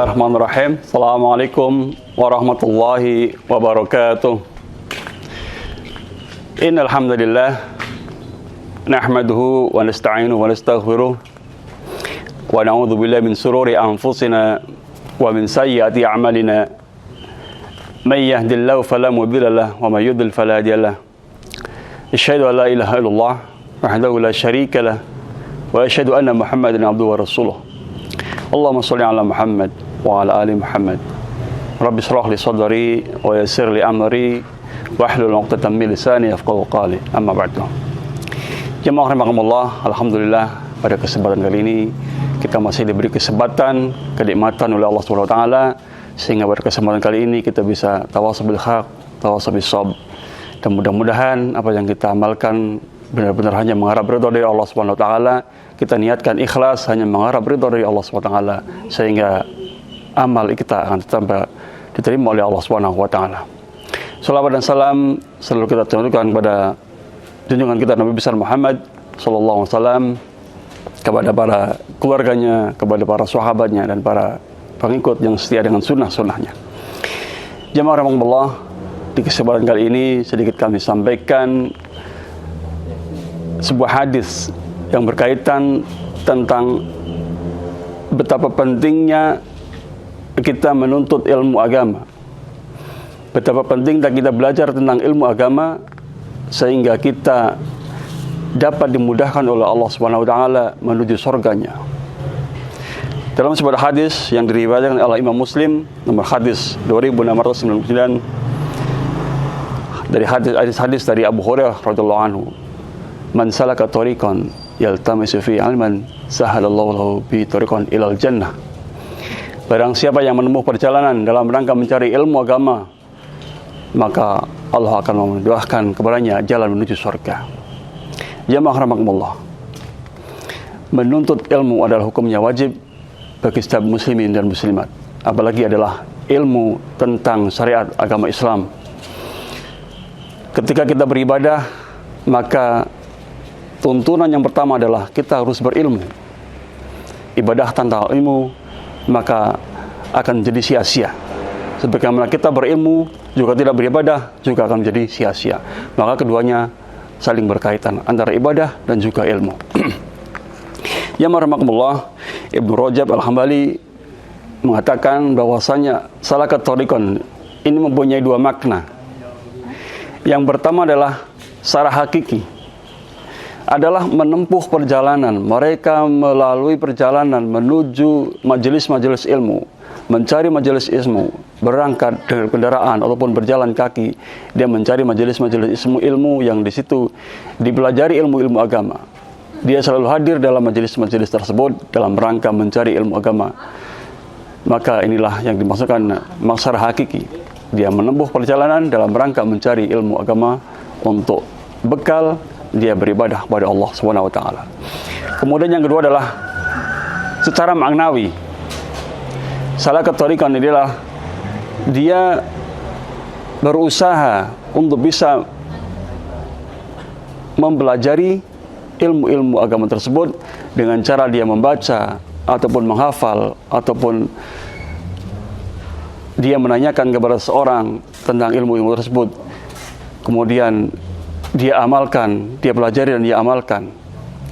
Bismillahirrahmanirrahim. Assalamualaikum warahmatullahi wabarakatuh. Innal hamdalillah nahmaduhu wa nasta'inuhu wa nastaghfiruh wa na'udzu billahi min shururi anfusina wa min sayyiati a'malina. May yahdihillahu fala mudilla lahu wa may yudlil fala hadiya lahu. Asyhadu an la ilaha illallah wahdahu la syarika lahu wa asyhadu anna Muhammadan abduhu wa rasuluh. Allahumma shalli ala Muhammad wa ala ali Muhammad. Rabbi shrah li sadri wa yassir li amri wahlul 'uqdatam min lisani yafqahu qawli. Amma ba'du. Jemaah rahimakumullah, alhamdulillah pada kesempatan kali ini kita masih diberi kesempatan, kenikmatan oleh Allah Subhanahu wa taala sehingga pada kesempatan kali ini kita bisa tawasul bil haq, tawasul bis shab. Dan mudah-mudahan apa yang kita amalkan benar-benar hanya mengharap ridha dari Allah Subhanahu wa taala. Kita niatkan ikhlas hanya mengharap ridha dari Allah Subhanahu wa taala sehingga amal kita akan tetap diterima oleh Allah Subhanahu wa taala. Salawat dan salam selalu kita tunjukkan kepada junjungan kita Nabi besar Muhammad sallallahu alaihi wasallam, kepada para keluarganya, kepada para sahabatnya dan para pengikut yang setia dengan sunnah-sunnahnya. Jemaah rahimakumullah, di kesempatan kali ini sedikit kami sampaikan sebuah hadis yang berkaitan tentang betapa pentingnya kita menuntut ilmu agama. Betapa pentingnya kita belajar tentang ilmu agama sehingga kita dapat dimudahkan oleh Allah Subhanahu wa taala menuju surganya. Dalam sebuah hadis yang diriwayatkan oleh Imam Muslim, nomor hadis 2699, dari hadis dari Abu Hurairah radhiyallahu anhu, "Man salaka tariqan yaltamisu fi 'ilman sahalallahu lahu bi tariqan ilal jannah." Barang siapa yang menempuh perjalanan dalam rangka mencari ilmu agama, maka Allah akan memudahkan kepadanya jalan menuju surga. Jamaah rahimakumullah, menuntut ilmu adalah hukumnya wajib bagi setiap muslimin dan muslimat, apalagi adalah ilmu tentang syariat agama Islam. Ketika kita beribadah, maka tuntunan yang pertama adalah kita harus berilmu. Ibadah tanpa ilmu maka akan jadi sia-sia. Sebagaimana kita berilmu juga tidak beribadah juga akan menjadi sia-sia. Maka keduanya saling berkaitan antara ibadah dan juga ilmu. Ya marhamakumullah, Ibnu Rajab Al-Hambali mengatakan bahwasanya salakat thariqan ini mempunyai dua makna. Yang pertama adalah secara hakiki, adalah menempuh perjalanan. Mereka melalui perjalanan menuju majelis-majelis ilmu, mencari majelis ilmu, berangkat dengan kendaraan ataupun berjalan kaki. Dia mencari majelis-majelis ilmu yang di situ dipelajari ilmu-ilmu agama. Dia selalu hadir dalam majelis-majelis tersebut dalam rangka mencari ilmu agama. Maka inilah yang dimaksudkan maksar hakiki. Dia menempuh perjalanan dalam rangka mencari ilmu agama untuk bekal dia beribadah kepada Allah Subhanahu wa taala. Kemudian yang kedua adalah secara maknawi. Salakat thariqan adalah dia berusaha untuk bisa mempelajari ilmu-ilmu agama tersebut dengan cara dia membaca ataupun menghafal ataupun dia menanyakan kepada seorang tentang ilmu-ilmu tersebut, kemudian dia amalkan, dia pelajari dan dia amalkan.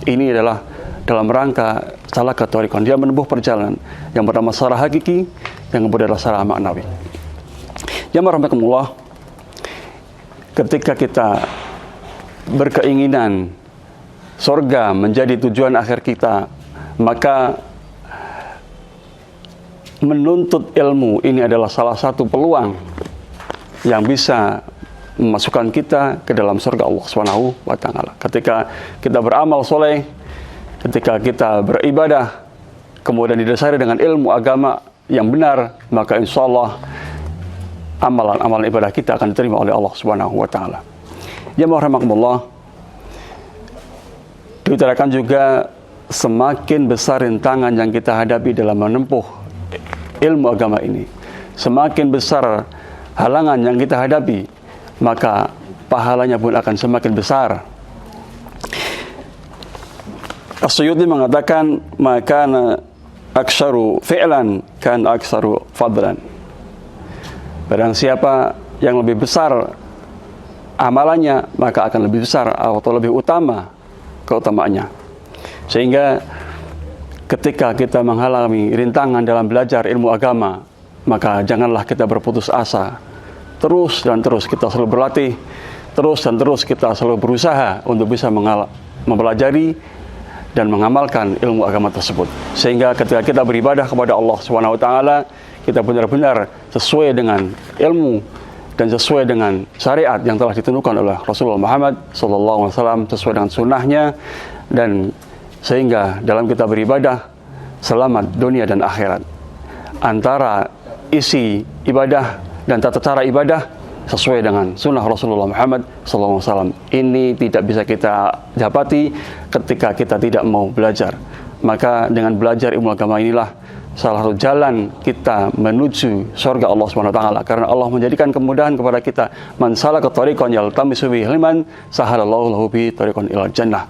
Ini adalah dalam rangka salakat thariqan, dia menempuh perjalanan. Yang pertama secara hakiki, yang kedua adalah secara maknawi. Jamaah rahimakumullah, ketika kita berkeinginan surga menjadi tujuan akhir kita, maka menuntut ilmu ini adalah salah satu peluang yang bisa memasukkan kita ke dalam surga Allah Subhanahu wa taala. Ketika kita beramal soleh, ketika kita beribadah, kemudian didasari dengan ilmu agama yang benar, maka insya Allah amalan-amalan ibadah kita akan diterima oleh Allah Subhanahu wa taala. Jamaah rahimakumullah, diutarakan juga semakin besar rintangan yang kita hadapi dalam menempuh ilmu agama ini, semakin besar halangan yang kita hadapi, maka pahalanya pun akan semakin besar. As-Suyuti mengatakan, maka aktsaru fi'lan kan aktsaru fadlan. Barang siapa yang lebih besar amalannya, maka akan lebih besar atau lebih utama keutamaannya. Sehingga ketika kita mengalami rintangan dalam belajar ilmu agama, maka janganlah kita berputus asa. Terus dan terus kita selalu berlatih, terus dan terus kita selalu berusaha untuk bisa mempelajari dan mengamalkan ilmu agama tersebut. Sehingga ketika kita beribadah kepada Allah Subhanahu wa taala, kita benar-benar sesuai dengan ilmu dan sesuai dengan syariat yang telah ditentukan oleh Rasulullah Muhammad SAW, sesuai dengan sunnahnya, dan sehingga dalam kita beribadah selamat dunia dan akhirat. Antara isi ibadah dan tata cara ibadah sesuai dengan sunnah Rasulullah Muhammad SAW. Ini tidak bisa kita dapati ketika kita tidak mau belajar. Maka dengan belajar ilmu agama inilah salah satu jalan kita menuju surga Allah SWT. Karena Allah menjadikan kemudahan kepada kita. Man salaka tariqan yaltamisu bihi ilman sahalallahu lahu bihi tariqan ilal jannah.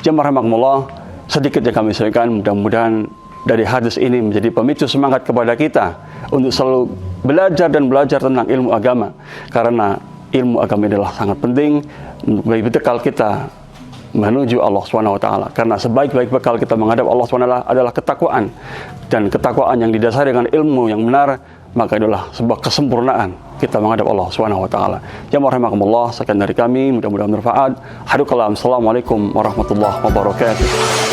Jemaah rahimakumullah, sedikit yang kami sampaikan, mudah-mudahan dari hadis ini menjadi pemicu semangat kepada kita untuk selalu belajar dan belajar tentang ilmu agama. Karena ilmu agama adalah sangat penting bagi bekal kita menuju Allah SWT. Karena sebaik-baik bekal kita menghadap Allah SWT adalah ketakwaan. Dan ketakwaan yang didasari dengan ilmu yang benar, maka adalah sebuah kesempurnaan kita menghadap Allah SWT. Jamaah rahimakumullah, sekian dari kami, mudah-mudahan bermanfaat. Hadukalam, assalamualaikum warahmatullahi wabarakatuh.